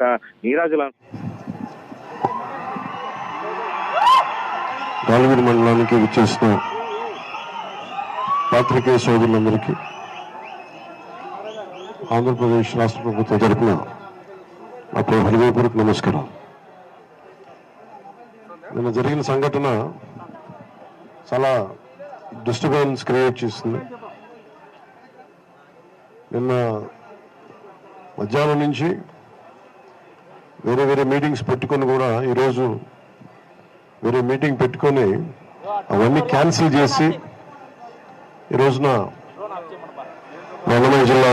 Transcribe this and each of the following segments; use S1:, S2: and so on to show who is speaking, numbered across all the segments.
S1: నీరాజుల
S2: గాలివీడు మండలానికి విచ్చేసిన పాత్రికేయ సోదరులందరికీ ఆంధ్రప్రదేశ్ రాష్ట్ర ప్రభుత్వం తరపున నాకు హృదయపూర్వక నమస్కారం. నిన్న జరిగిన సంఘటన చాలా డిస్టర్బెన్స్ క్రియేట్ చేస్తుంది. నిన్న మధ్యాహ్నం నుంచి వేరే వేరే మీటింగ్స్ పెట్టుకొని కూడా ఈరోజు వేరే మీటింగ్ పెట్టుకొని అవన్నీ క్యాన్సిల్ చేసి ఈ రోజున అన్నమయ్య జిల్లా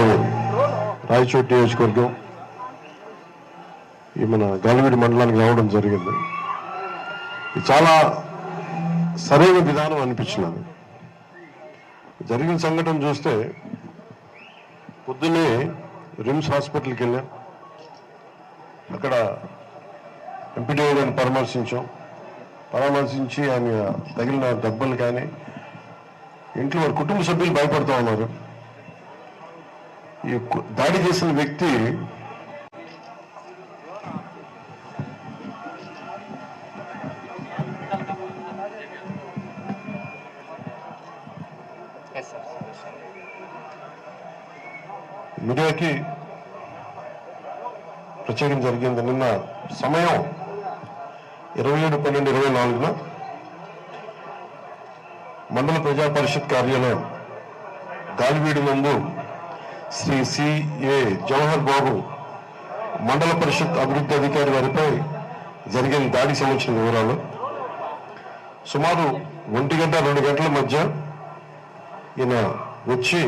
S2: రాయచోటి నియోజకవర్గం ఈ మన గాలివీడు మండలానికి రావడం జరిగింది. ఇది చాలా సరైన విధానం అనిపించినది. జరిగిన సంఘటన చూస్తే పొద్దున్నే రిమ్స్ హాస్పిటల్కి వెళ్ళాం. అక్కడ ఎంపీడీఓ గారిని పరామర్శించి ఆయన తగిలిన దెబ్బలు కానీ ఇంట్లో వారి కుటుంబ సభ్యులు భయపడుతూ ఉన్నారు. ఈ దాడి చేసిన వ్యక్తి మీడియాకి ప్రత్యేకం జరిగింది. నిన్న సమయం 27/12/24 మండల ప్రజా పరిషత్ కార్యాలయం గాలివీడు నందు శ్రీ సిఏ జవహర్ బాబు మండల పరిషత్ అభివృద్ధి అధికారి వారిపై జరిగిన దాడికి సంబంధించిన వివరాలు. సుమారు 1 గంట 2 గంటల మధ్య ఈయన వచ్చి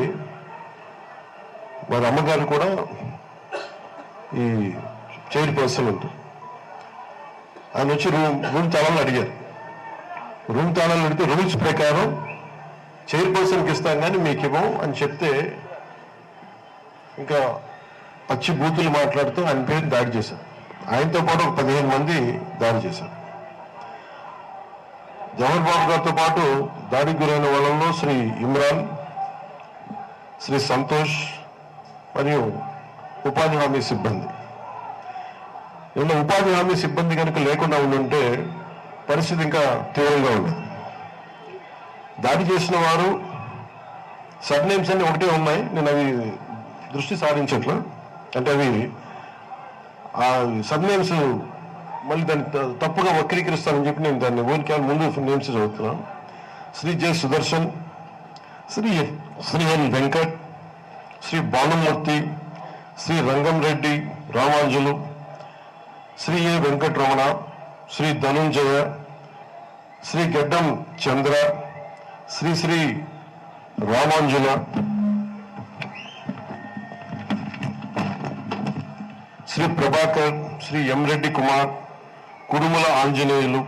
S2: వారి అమ్మగారు కూడా ఈ చైర్పర్సన్ ఉంటుంది. ఆయన వచ్చి రూమ్ తాళాలు అడిగారు. రూమ్ తాళాలు అడిగితే రూల్స్ ప్రకారం చైర్పర్సన్కి ఇస్తాం కానీ మీకు ఇవ్వం అని చెప్తే ఇంకా పచ్చి బూతులు మాట్లాడుతూ ఆయన పేరు దాడి చేశారు. ఆయనతో పాటు ఒక 15 మంది దాడి చేశారు. జవహర్ బాబు గారితో పాటు దాడికి గురైన వాళ్ళలో శ్రీ ఇమ్రాన్, శ్రీ సంతోష్ మరియు ఉపాధి హామీ సిబ్బంది. ఇలా ఉపాధి హామీ సిబ్బంది కనుక లేకుండా ఉండుంటే పరిస్థితి ఇంకా తీవ్రంగా ఉండేది. దాడి చేసిన వారు సబ్ నేమ్స్ అన్ని ఒకటే ఉన్నాయి. నేను అవి దృష్టి సారించట్లా. అంటే అవి ఆ సబ్ నేమ్స్ మళ్ళీ దాన్ని తప్పుగా వక్రీకరిస్తానని చెప్పి నేను దాన్ని ఊరికి ముందు నేమ్స్ చదువుతున్నాను. శ్రీ జె సుదర్శన్, శ్రీ ఎన్ వెంకట్, శ్రీ భానుమూర్తి, శ్రీ రంగంరెడ్డి రామాంజులు, శ్రీ ఏ వెంకటరమణ, శ్రీ ధనుంజయ, శ్రీ గడ్డం చంద్ర, శ్రీ రామాంజుల, శ్రీ ప్రభాకర్, శ్రీ ఎం రెడ్డి కుమార్, కుడుముల ఆంజనేయులు,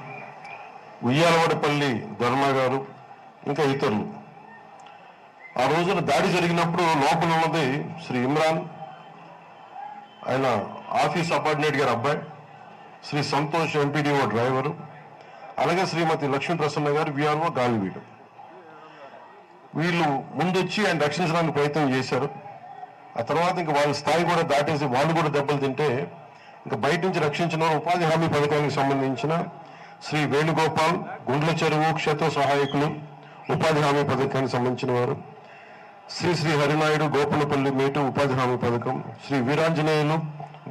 S2: ఉయ్యాలవాడపల్లి ధర్మ గారు, ఇంకా ఇతరులు. ఆ రోజున దాడి జరిగినప్పుడు లోపల ఉన్నది శ్రీ ఇమ్రాన్, ఆయన ఆఫీస్ అపార్ట్మెంట్ గారి అబ్బాయి, శ్రీ సంతోష్ ఎంపీడీఓ డ్రైవరు, అలాగే శ్రీమతి లక్ష్మీ ప్రసన్న గారు విఆర్ఓ గాలివీడు. వీళ్ళు ముందొచ్చి ఆయన రక్షించడానికి ప్రయత్నం చేశారు. ఆ తర్వాత ఇంకా వాళ్ళ స్థాయి కూడా దాటేసి వాళ్ళు కూడా దెబ్బలు తింటే ఇంకా బయట నుంచి రక్షించిన ఉపాధి హామీ పథకానికి సంబంధించిన శ్రీ వేణుగోపాల్, గుండ్ల చెరువు క్షేత్ర సహాయకులు, ఉపాధి హామీ పథకానికి సంబంధించిన వారు, శ్రీ హరినాయుడు, గోపనపల్లి మేటు ఉపాధి హామీ పథకం, శ్రీ వీరాంజనేయులు,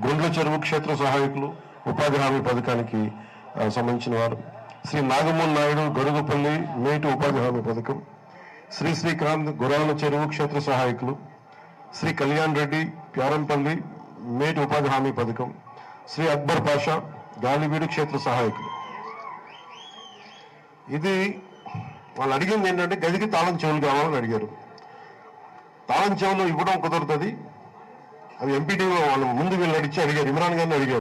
S2: గుండ్ల చెరువు క్షేత్ర సహాయకులు, ఉపాధి హామీ పథకానికి సంబంధించిన వారు, శ్రీ నాగమోహన్ నాయుడు, గడుగుపల్లి మేటు ఉపాధి హామీ పథకం, శ్రీకాంత్, గురాల చెరువు క్షేత్ర సహాయకులు, శ్రీ కళ్యాణ్ రెడ్డి, ప్యారంపల్లి మేటు ఉపాధి హామీ పథకం, శ్రీ అక్బర్ పాషా, గాలివీడు క్షేత్ర సహాయకులు. ఇది వాళ్ళు అడిగింది ఏంటంటే గదికి తాళం చెవులు కావాలని అడిగారు. తాళం చెవులు ఇవ్వడం కుదరుతుంది. అవి ఎంపీడీ వాళ్ళు ముందు వీళ్ళు అడిగారు, ఇమ్రాన్ గారిని అడిగారు.